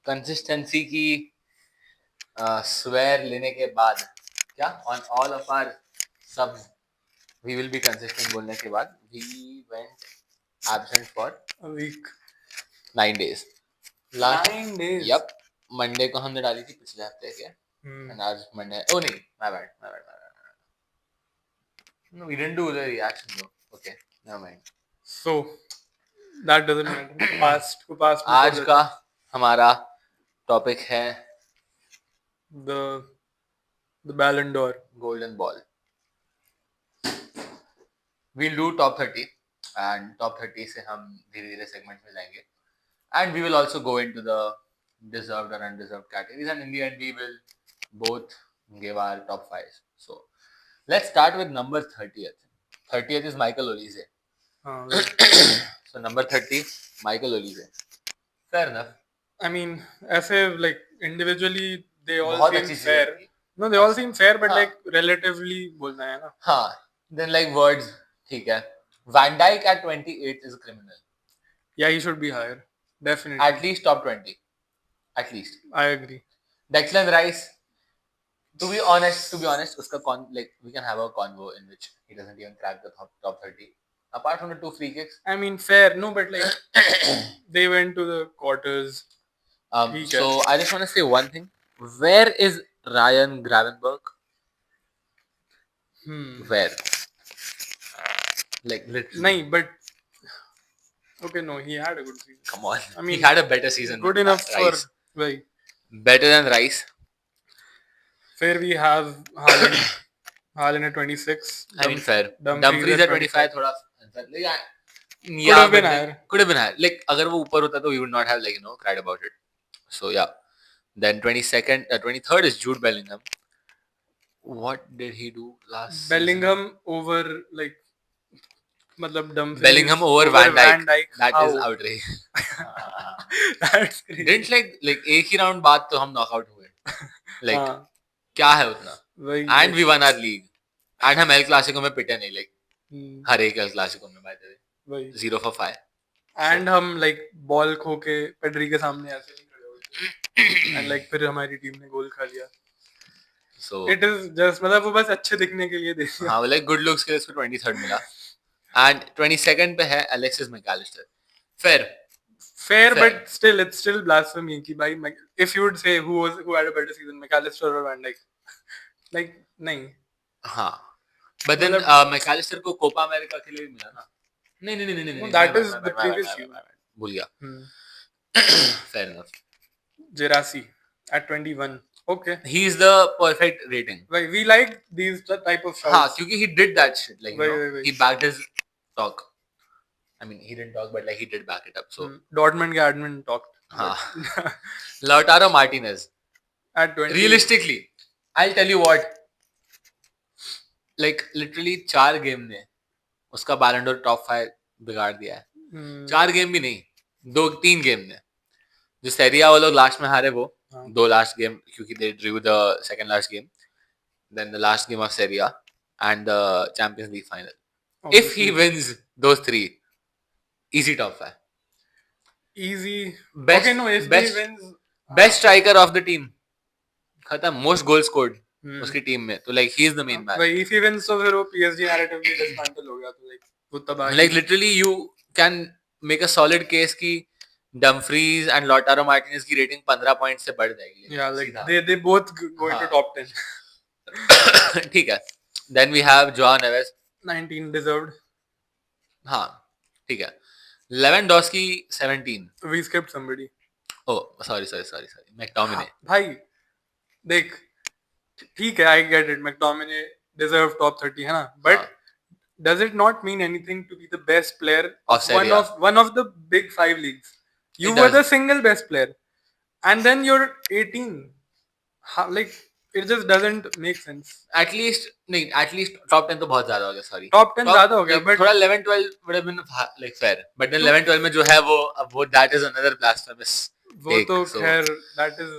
Consistency की swear लेने के बाद क्या ऑन ऑल ऑफ आवर सब वी विल बी कंसिस्टेंट बोलने के बाद we went absent for A week. 9 days. 9 days. Yup Monday को हमने डाली थी पिछले हफ्ते के Hmm. and आज मंडे ओ नहीं my bad no we didn't do the reaction though okay never mind So that doesn't matter. Past को past में आज छोड़ का देते हमारा टॉपिक है हैं. The Ballon d'Or. Golden ball we'll do top 30 and top 30 से हम धीरे धीरे सेगमेंट में जाएंगे and we will also go into the deserved or undeserved categories and in the end we will both give our top 5 so let's start with number 30th is Michael Olise so number 30 Michael Olise fair enough I mean, ऐसे like individually they all बहुत seem अच्छी चीज fair. लगी No, they all seem fair, but हाँ. like relatively बोलना है ना. हाँ then like words ठीक है Van Dijk at 28 is a criminal Yeah, he should be higher. Definitely. at least top 20 at least I agree. Declan Rice to be honest uska like we can have a convo in which he doesn't even crack the top 30 apart from the 2 free kicks I mean, fair. No, but like they went to the quarters. so I just want to say one thing where is Ryan Gravenberch where like literally नहीं, but okay, no, he had a good season. come on I mean, he had a better season good than enough for Rice like. better than Rice Fair, we have Haaland at 26. I mean fair Dumfries Dumfries at 25 थोड़ा yeah, could have been higher. could have been higher like अगर वो ऊपर होता तो we would not have like you know cried about it so yeah then 22nd 23rd is Jude Bellingham what did he do last Bellingham season? over like मतलब Dumfries Bellingham over Van Dijk. That How? is outrage. That's crazy. Didn't like एक ही round बाद तो हम knockout हुए. Like क्या है उतना? And we won our league. And हम El Clasico में पिटे नहीं like हर एक El Clasico में by the way. 0 for 5. And हम like ball खो के पेड्री के सामने ऐसे नहीं खड़े होते. And like फिर हमारी टीम ने गोल खा लिया. So it is just मतलब वो बस अच्छे दिखने के लिए दे दिया. हाँ like good looks के लिए उसको 23rd मिला. And 22nd पे है Alexis McAllister. Fair, but still it's still blasphemy कि भाई if you would say who had a better season, McAllister or Van Dijk, like नहीं. हाँ. But then McAllister को कोपा अमेरिका के लिए भी मिला ना. नहीं. That is the previous year. भूल गया. Fair enough. Gerasi at 21. Okay. He is the perfect rating. Like we like these type of shots. हाँ, क्योंकि he did that shit. Like you know, he backed his talk. I mean, he didn't talk, but like he did back it up. So Dortmund के admin talked. हाँ. Lautaro Martinez. At 20. Realistically, I'll tell you what. Like literally 4 game ने उसका Ballon d'Or top 5 बिगाड़ दिया है. 4 game भी नहीं, 2-3 game ने. जो सेरिया वो लोग लास्ट में हारे वो 2 लास्ट गेम क्योंकि they drew the second last game. Then the last game of Serie A and the Champions League final. If he wins those 3, easy top 5. Easy. Best, okay, no, if best, he wins, best striker of the team. खत्म most goals scored उसकी team में तो like he is the main man. Like if he wins तो फिर वो PSG narrative भी dismantle हो गया तो like वो तबाही. Like literally you can make a solid case कि Dumfries and Lautaro Martinez की rating 15 points से बढ़ जाएगी. Yeah, like they both go into top 10. ठीक है. Then we have Joao Neves. 19 deserved. हाँ, ठीक है. Lewandowski 17. We skipped somebody. Oh, sorry. McTominay. भाई, देख, ठीक है, I get it. McTominay deserve top 30 है ना? But does it not mean anything to be the best player of one of the big 5 leagues? You were the single best player, and then you're 18. Like it just doesn't make sense. At least top 10 तो बहुत ज़्यादा हो गया. Sorry. Top 10 ज़्यादा हो गया, but थोड़ा 11-12 would have been like fair. But then 11-12 में जो है वो that is another blasphemous. वो तो खैर that is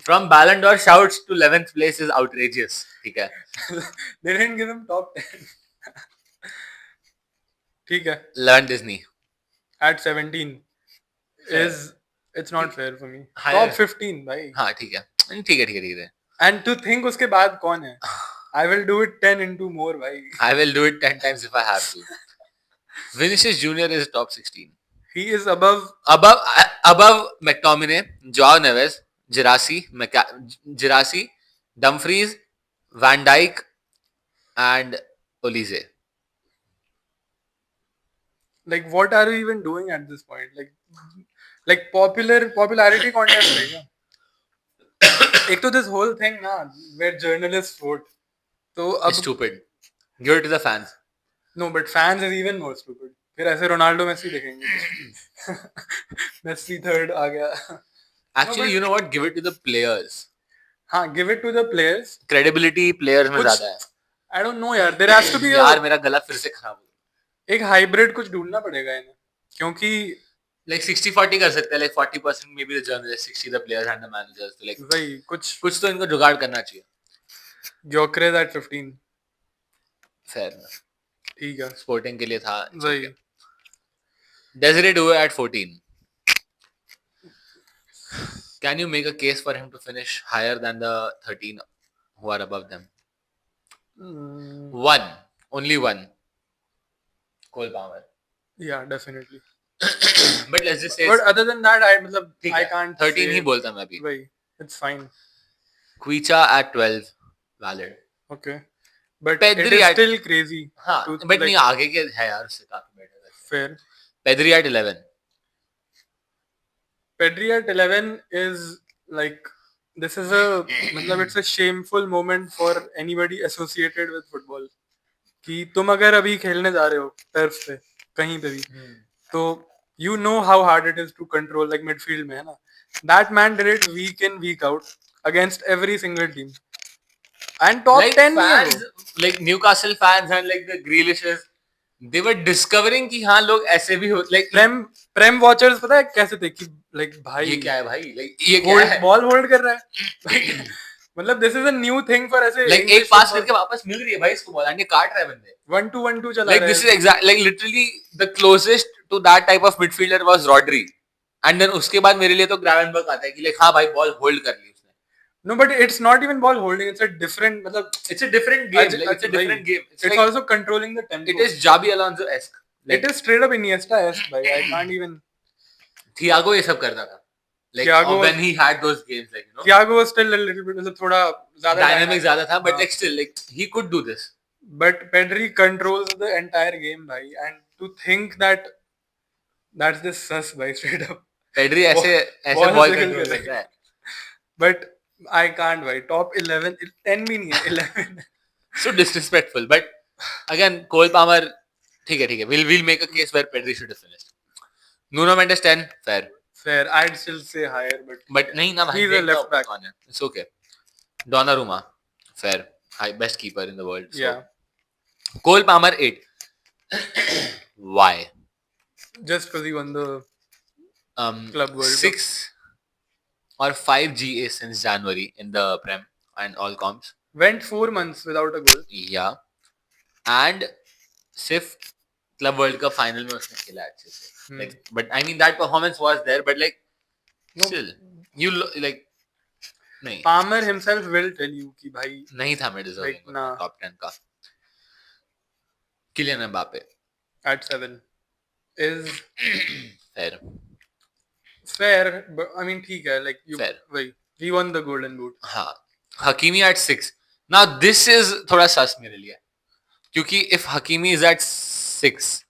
from Ballon d'Or shouts to 11th place is outrageous. ठीक है. They didn't give him top 10. ठीक है. Learn Disney at 17 is It's not fair for me. Higher. Top 15 भाई. हाँ ठीक है, ठीक है ठीक है ठीक है. And to think उसके बाद कौन है? I will do it 10 into more भाई. I will do it 10 times if I have to. Vinicius Junior is top 16. He is above McTominay, Joao Neves, Girassi, Dumfries, Van Dijk, and Olise. like what are we even doing at this point? Like popularity contest रहेगा. एक तो this whole thing ना where journalists vote. तो अब It's stupid. Give it to the fans. No, but fans is even more stupid. फिर ऐसे Ronaldo Messi देखेंगे. Messi third आ गया. Actually, you know what? Give it to the players. हाँ, give it to the players. Credibility players में कुछ- ज्यादा है. I don't know यार. There has to be यार मेरा गला फिर से खराब हो गया. एक हाइब्रिड कुछ ढूंढना पड़ेगा इन्हें, क्योंकि Like 60-40 कर सकते हैं. Like 40% maybe the journalists, 60 the players and the managers. So like वही कुछ तो इनको जुगाड़ करना चाहिए. Gyökeres at 15. Fair enough. ठीक है. Sporting के लिए था. वही. Desiree Doué at 14. Can you make a case for him to finish higher than the 13 who are above them? One. Only one. Cole Palmer. Yeah, definitely. But let's just say But other than that, मतलब ठीक I है. can't 13 say- ही बोलता मैं अभी. वही. It's fine. Kuicha at 12. Valid. Okay. But Pedri it is at- still crazy. हाँ, to, but like, नहीं आगे के है यार उससे काफी better. Fair. Pedri at 11. Pedri at 11 is like, this is a मतलब it's a shameful moment for anybody associated with football. कि तुम अगर अभी खेलने जा रहे हो टर्फ पे कहीं पे भी, तो you know how hard it is to control like midfield में, है ना. That man did it week in week out against every single team. And top Like 10 में है fans, वो. like Newcastle fans and like the Grealishes, they were discovering कि हाँ लोग ऐसे भी हो. Like प्रेम वॉचर्स पता है कैसे थे कि like भाई ये क्या है भाई? Like ये क्या है? बॉल होल्ड कर रहा है. मतलब this is a new thing for ऐसे Like एक पास करके वापस मिल रही है भाई इसको बॉल एंड ये काट रहा है बंदे. 1-2 चला Like रहा this है. is exact like literally the closest to that type of midfielder was Rodri. And then उसके बाद मेरे लिए तो Gravenberch आता है कि like हाँ भाई बॉल होल्ड कर ली उसने. No, but it's not even ball holding. It's a different. मतलब It's a different game. Like, it's a different game. It's like, also controlling the tempo. it is Xabi Alonso-esque. Like, It is straight up Iniesta-esque, भाई. I can't even. Thiago ये सब करता था. Like Thiago when he had those games, like you know. Thiago was still a little bit मतलब थोड़ा ज़्यादा Dynamic ज़्यादा था, but हाँ. like still like he could do this. But Pedri controls the entire game, भाई. And to think that that's this sus, भाई, straight up. Pedri ऐसे ball ball से कंट्रोल खेल करता है. But I can't, भाई. Top 11, 10 भी नहीं है, 11. So disrespectful. But again, Cole Palmer, ठीक है. We'll make a case where Pedri should have finished. Nuno Mendes 10, fair. Fair. I'd still say higher, but नहीं ना भाई. He's a left back. It's okay. Donnarumma, fair. Best keeper in the world. So. yeah, Cole Palmer 8. Why? just because he won the Club World Cup. 6 or 5 GA since January in the Prem and all comps. went 4 months without a goal. Yeah. And सिर्फ Club World Cup final में उसने खेला अच्छे से. Like, but I mean that performance was there, but like still you like नहीं Palmer himself will tell you कि भाई नहीं था मैं deserving Like, nah. top 10 का. Kylian Mbappe at 7 is fair. but I mean ठीक है, like you Fair. वही he won the golden boot. हाँ. Hakimi at 6. Now this is थोड़ा sus मेरे लिए. क्योंकि if Hakimi is at 6,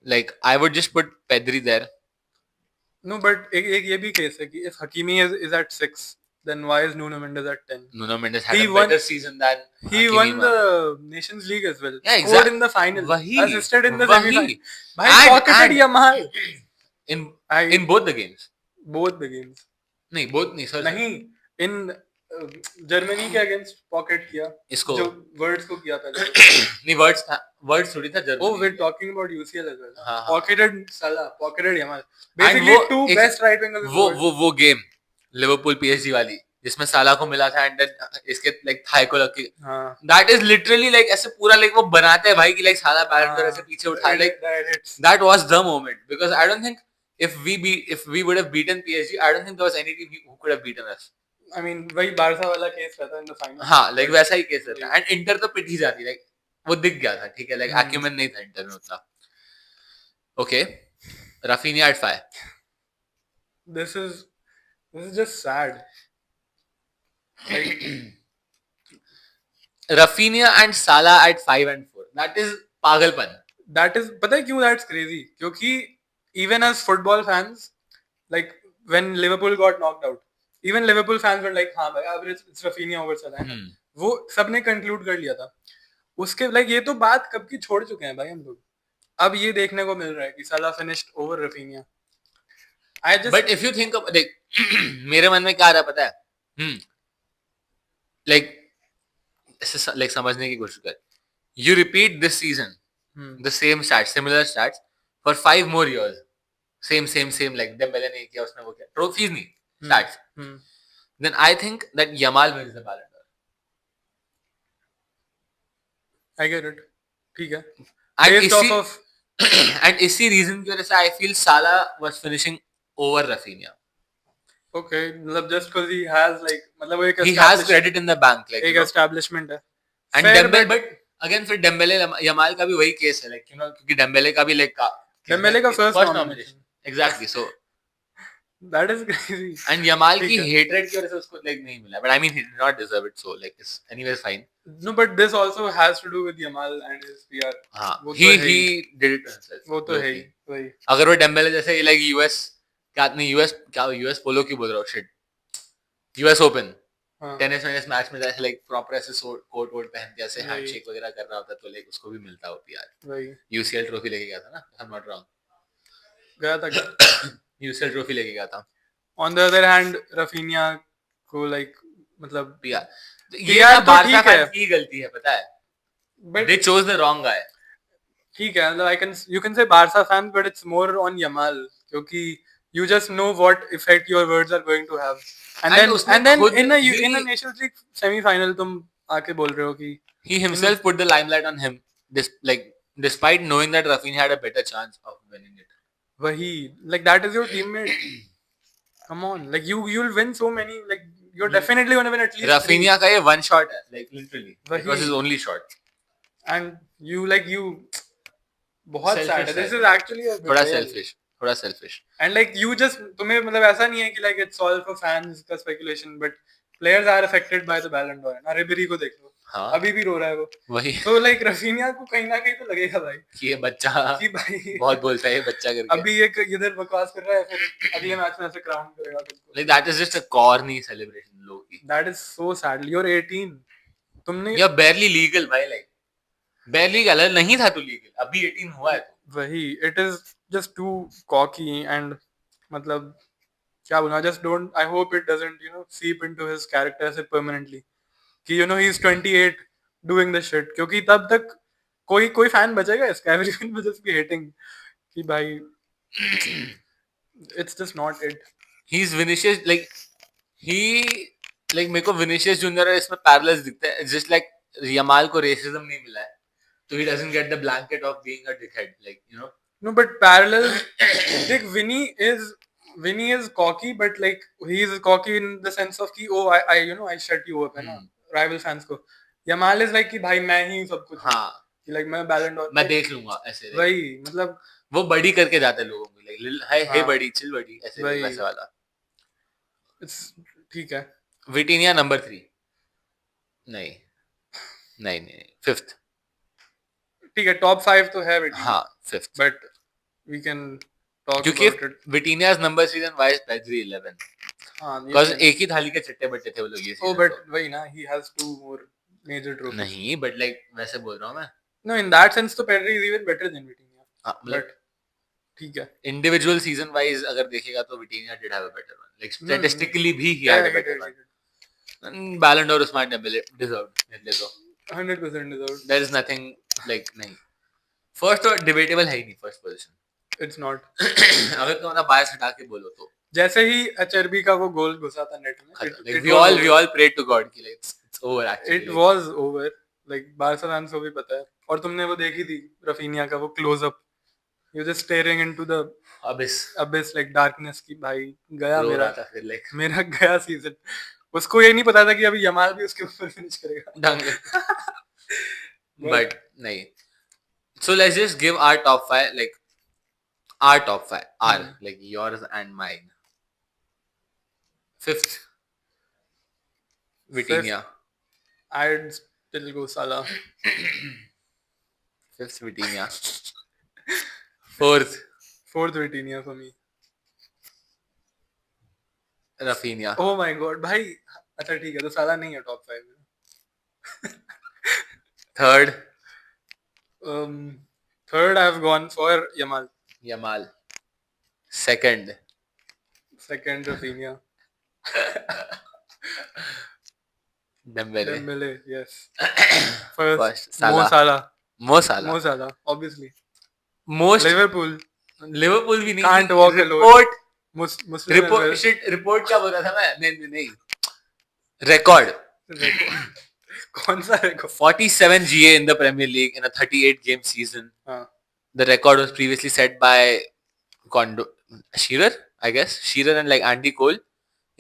like I would just put Pedri there. No, but एक ये भी case है कि if Hakimi is at 6, then why is Nuno Mendes at 10? Nuno Mendes had He a won- better season than He Hakimi won man. the Nations League as well. Yeah, Scored exactly. in the final. वही Assisted in the वही. semi-final. भाई pocketed And- Yamal. in both the games. Both the games. नहीं both नहीं sir. नहीं in Germany के against pocket किया इसको जो वर्ड्स को किया पहले. नहीं वर्ड्स थोड़ी था Oh, Germany. we're talking about UCL as well. हाँ, हाँ. Pocketed Salah, pocketed Yamal. Basically वो two एक- best right wingers. in the world. वो गेम लिवरपूल PSG वाली जिसमें साला को मिला था एंड इसके लाइक थाई को लग के हाँ. दैट इज लिटरली लाइक ऐसे पूरा लाइक वो बनाते हैं भाई कि लाइक साला बैलेंस ऐसे पीछे उठा like That hits. that was the moment because I don't think if we would have beaten PSG, I don't think there was any team who could have beaten us. I mean वही Barça वाला case रहता in the final. हाँ, like वैसा ही case रहता है. And Inter तो पिट ही जाती, like वो दिख गया था, ठीक है, like Hmm. acumen नहीं था Inter में उतना. Okay, Rafinha at 5. This is just sad. Like, Rafinha and Salah at 5 and 4. That is पागलपन. that is पता है क्यों that's crazy? क्योंकि even as football fans, like when Liverpool got knocked out, even Liverpool fans were like हाँ भाई अब it's Rafinha over Salah है ना. वो सबने कंक्लूड कर लिया था. उसके like ये तो बात कब की छोड़ चुके हैं भाई हम लोग. अब ये देखने को मिल रहा है कि Salah finished over Rafinha. I just But if you think of like मेरे मन में क्या आ रहा है पता है? Like ऐसे like समझने की कोशिश कर. You repeat this season the same stats, similar stats for 5 more years. Same like Dembele ने किया उसने वो किया. Trophies नहीं, stats. Then I think that Yamal wins the Ballon d'Or. I get it. ठीक है. And Based off of and इसी reason की वजह से I feel Salah was finishing over Rafinha. okay, मतलब just because he has like मतलब वो एक He has credit in the bank, like एक establishment है. And Fair, Dembele, but again फिर Dembele Yamal का भी वही केस है, like you know, क्योंकि Dembele का भी like Dembele का first nomination. Exactly, so that is crazy. and Yamal की hatred की वजह से उसको like नहीं मिला, but I mean he did not deserve it, so like it's anyways fine. No, but this also has to do with Yamal and his PR. हाँ, he did it to himself. वो तो है ही वही. अगर वो Dembele जैसे like US पोलो की बोल रहा हूँ shit, US Open tennis match में जैसे लाइक प्रॉपर ऐसे कोट वोट पहन के ऐसे हैंडशेक वगैरह कर रहा होता तो लाइक उसको भी मिलता हो पीआर. वही यूसीएल ट्रॉफी लेके गया था ना, आई एम नॉट रॉन्ग. गया था यूसीएल ट्रॉफी लेके गया था. On the other hand Raphinha को लाइक मतलब पीआर ये ना बारसा फैंस की गलती है पता है, but they chose the wrong guy. ठीक है मतलब I can you can say Barca fan but it's more on Yamal क्योंकि you just know what effect your words are going to have and then in a Nations League semi-final तुम आके बोल रहे हो कि he himself put the limelight on him despite knowing that Rafinha had a better chance of winning it. वही like that is your teammate. Come on, like you'll win so many, like you're definitely gonna win at least Rafinha का ये one shot है, like literally it was his only shot and you बहुत sad है. This is actually a थोड़ा selfish and like you just तुम्हें मतलब ऐसा नहीं है कि like it's all for fans का speculation but players are affected by the Ballon d'Or. ना रिबेरी को देख लो, हाँ, अभी भी रो रहा है वो. वही तो like रफीनिया को कहीं ना कहीं तो लगेगा भाई कि ये बच्चा कि भाई बहुत बोलता है ये बच्चा करके. अभी एक इधर बकवास कर रहा है फिर अगले मैच में ऐसे क्राउन करेगा तुमको. Like that is just a corny celebration low key. That is so sad. You're 18. तुमने you're barely legal भाई, like barely legal नहीं था तू legal, अभी 18 हुआ है तो. वही it is just too cocky and मतलब क्या बोलूं, I just don't, I hope it doesn't seep into his character ऐसे permanently कि he's 28 doing this shit क्योंकि तब तक कोई fan बचेगा इसका. everyone will just be hating कि भाई it's just not it. He's Vinicius, like मेरे को Vinicius Junior और इसमें parallels दिखता है. just like Yamal को racism नहीं मिला है so he doesn't get the blanket of being a dickhead, like no but parallel like Vinny is cocky but like he is cocky in the sense of कि oh I shut you up है ना rival fans को. Yamal is like कि भाई मैं ही सब कुछ, हाँ कि like मैं Ballon d'Or मैं देख लूंगा ऐसे. वही मतलब वो बड़ी करके जाते हैं लोगों को, like hey बड़ी चिल बड़ी ऐसे वैसे वाला. it's ठीक है. Vitinha number 3 नहीं 5th. ठीक है टॉप 5 तो है Vitinha. हाँ 5th but we can talk क्योंकि about it. Vitinha's number season why is Pedri 11. हाँ because एक ही थाली के चट्टे बट्टे थे वो लोग ये. oh but वही ना he has 2 more major trophies. नहीं but like वैसे बोल रहा हूँ मैं. no in that sense तो Pedri is even better than Vitinha. हाँ but ठीक है individual season wise अगर देखेगा तो Vitinha did have a better one, like statistically भी he had a better one. Ballon d'Or Ousmane Dembele deserved मेरे लिए तो 100% deserved. there is nothing like नहीं first तो debatable है ही नहीं first position. it's not. अगर तुम अपना bias हटा के बोलो तो जैसे ही HRB का वो गोल घुसा था नेट में we all prayed to God कि like it's over actually. it was over like Barca fans को भी पता है. और तुमने वो देखी थी रफीनिया का वो close up, you just staring into the Abish like darkness की भाई गया रो मेरा रहा था फिर लाइक मेरा गया सीजन उसको ये नहीं पता था कि अभी यमाल भी उसके ऊपर फिनिश करेगा ढंग बट नहीं so let's just give our top 5 like our top 5 our like yours and mine fifth Vitinha I'd still go Salah. fifth Vitinha fourth Vitinha for me. Rafinha Oh my god भाई अच्छा ठीक है तो साला नहीं है top 5 में third third I've gone for Yamal second Rafinha Dembele yes first Salah Mo Salah obviously most Liverpool भी नहीं can't walk report alone Muslim report shit report क्या बोल रहा था मैं नहीं record कौन सा record 47 GA in the Premier League in a 38 game season the record was previously set by Shearer I guess Shearer and like Andy Cole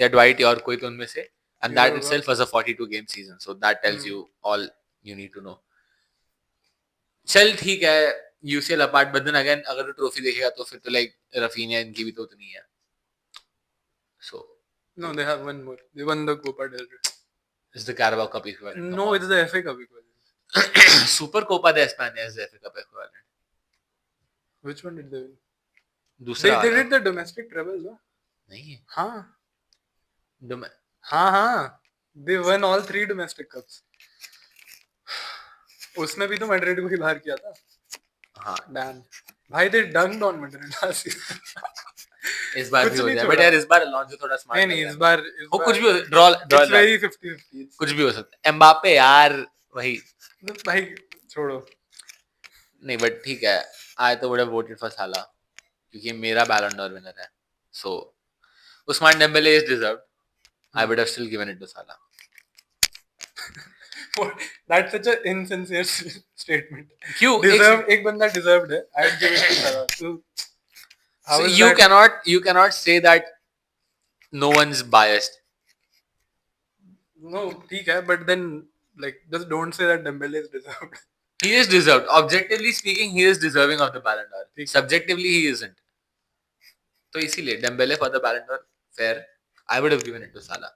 या Dwight York कोई तो उनमें से and that itself was a 42 game season so that tells you all you need to know चल ठीक है UCL apart but then again अगर तो ट्रॉफी देखेगा तो फिर तो like Rafinha इनकी भी तो उतनी है so no they have one more they won the Copa del Rey it's the Carabao Cup equivalent no it's the FA Cup equivalent Super Copa de España is the FA Cup equivalent which one did they win दूसरा they did the domestic treble no नहीं हाँ हाँ they won all 3 domestic cups उसमें भी तो Madrid को ही बाहर किया था हाँ डैम भाई they dunked on Madrid last season इस बार भी हो जाए बट यार इस बार अलॉन्सो थोड़ा स्मार्ट नहीं इस बार वो कुछ भी ड्रॉ it's very 50-50 कुछ भी हो सकता है एम्बापे यार वही भाई छोड़ो नहीं बट ठीक है आई तो वुड हैव वोटेड फॉर साला क्योंकि मेरा बैलन डॉर विनर है so Ousmane Dembele is deserved I would have still given it to Salah That's such an insincere statement. क्यों एक बंदा deserved है. I'd give it to Salah. So you cannot say that no one's biased. No, ठीक है, but then like just don't say that Dembele is deserved. He is deserved. Objectively speaking, he is deserving of the Ballon d'Or. Subjectively, he isn't. तो इसीलिए Dembele for the Ballon d'Or fair. I would have given it to Salah.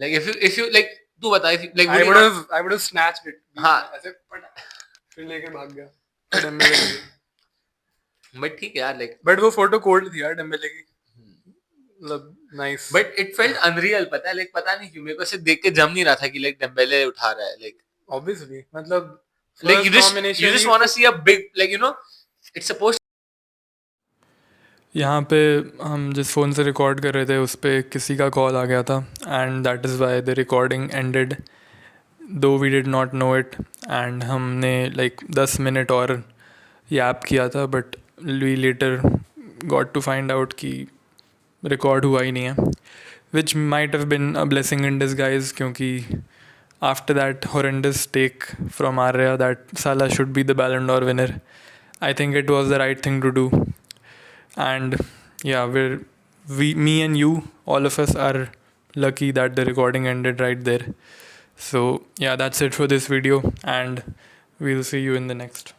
Like if you like तू बता if you, like I would have snatched it. हाँ ऐसे फिर लेके भाग गया Dembele बट ठीक है यार like बट वो फोटो कोल्ड थी यार Dembele की मतलब nice but it felt unreal पता है like पता नहीं क्यों मेरे को ऐसे देख के जम नहीं रहा था कि like Dembele उठा रहा है like obviously मतलब like you just want to see a big like you know it's supposed यहाँ पे हम जिस फ़ोन से रिकॉर्ड कर रहे थे उस पर किसी का कॉल आ गया था and that is why the recording ended though we did not know it and हमने लाइक 10 मिनट और याप किया था but we later got to find out कि रिकॉर्ड हुआ ही नहीं है which might have been a blessing in disguise क्योंकि after that horrendous take from Arya that Salah should be the Ballon d'Or winner I think it was the right thing to do and yeah me and you all of us are lucky that the recording ended right there so yeah that's it for this video and we'll see you in the next